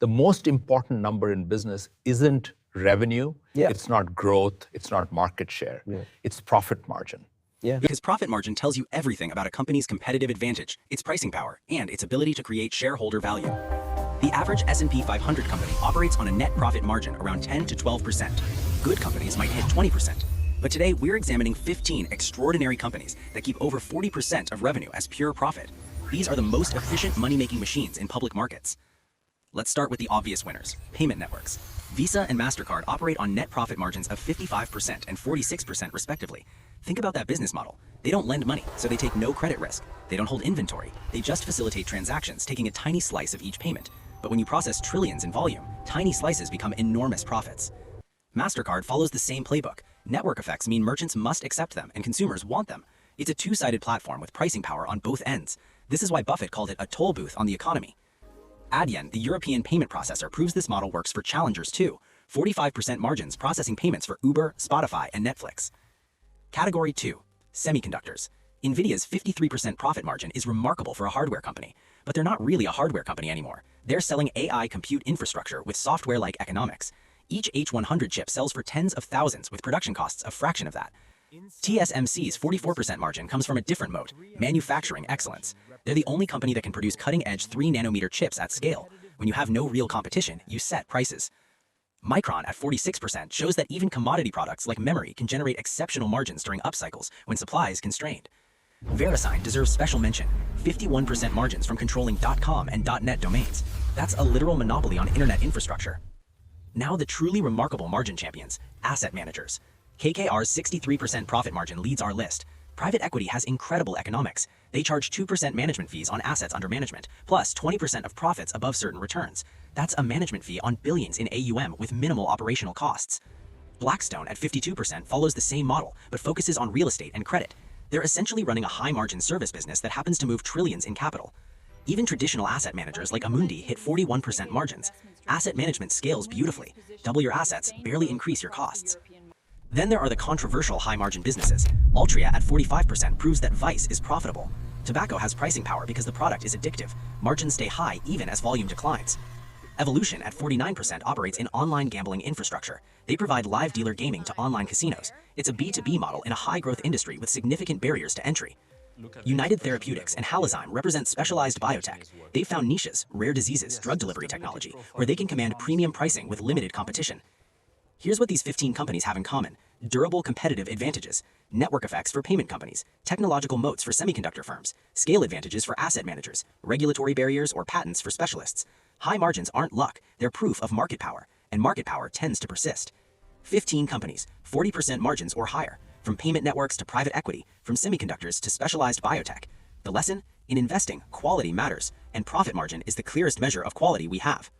the most important number in business isn't revenue, it's not growth, it's not market share, it's profit margin. Because profit margin tells you everything about a company's competitive advantage, its pricing power, and its ability to create shareholder value. The average S&P 500 company operates on a net profit margin around 10 to 12%. Good companies might hit 20%. But today, we're examining 15 extraordinary companies that keep over 40% of revenue as pure profit. These are the most efficient money-making machines in public markets. Let's start with the obvious winners, payment networks. Visa and Mastercard operate on net profit margins of 55% and 46% respectively. Think about that business model. They don't lend money, so they take no credit risk. They don't hold inventory. They just facilitate transactions, taking a tiny slice of each payment. But when you process trillions in volume, tiny slices become enormous profits. Mastercard follows the same playbook. Network effects mean merchants must accept them and consumers want them. It's a two-sided platform with pricing power on both ends. This is why Buffett called it a toll booth on the economy. Adyen, the European payment processor, proves this model works for challengers too. 45% margins processing payments for Uber, Spotify, and Netflix. Category 2. Semiconductors. NVIDIA's 53% profit margin is remarkable for a hardware company, but they're not really a hardware company anymore. They're selling AI compute infrastructure with software-like economics. Each H100 chip sells for tens of thousands with production costs a fraction of that. TSMC's 44% margin comes from a different moat, manufacturing excellence. They're the only company that can produce cutting-edge 3-nanometer chips at scale. When you have no real competition, you set prices. Micron at 46% shows that even commodity products like memory can generate exceptional margins during upcycles when supply is constrained. VeriSign deserves special mention, 51% margins from controlling .com and .net domains. That's a literal monopoly on internet infrastructure. Now the truly remarkable margin champions, asset managers. KKR's 63% profit margin leads our list. Private equity has incredible economics. They charge 2% management fees on assets under management, plus 20% of profits above certain returns. That's a management fee on billions in AUM with minimal operational costs. Blackstone at 52% follows the same model, but focuses on real estate and credit. They're essentially running a high-margin service business that happens to move trillions in capital. Even traditional asset managers like Amundi hit 41% margins. Asset management scales beautifully. Double your assets, barely increase your costs. Then there are the controversial high-margin businesses. Altria at 45% proves that Vice is profitable. Tobacco has pricing power because the product is addictive. Margins stay high even as volume declines. Evolution at 49% operates in online gambling infrastructure. They provide live dealer gaming to online casinos. It's a B2B model in a high-growth industry with significant barriers to entry. United Therapeutics and Halozyme represent specialized biotech. They've found niches, rare diseases, drug delivery technology, where they can command premium pricing with limited competition. Here's what these 15 companies have in common. Durable competitive advantages, network effects for payment companies, technological moats for semiconductor firms, scale advantages for asset managers, regulatory barriers or patents for specialists. High margins aren't luck, they're proof of market power, and market power tends to persist. 15 companies, 40% margins or higher, from payment networks to private equity, from semiconductors to specialized biotech. The lesson? In investing, quality matters, and profit margin is the clearest measure of quality we have.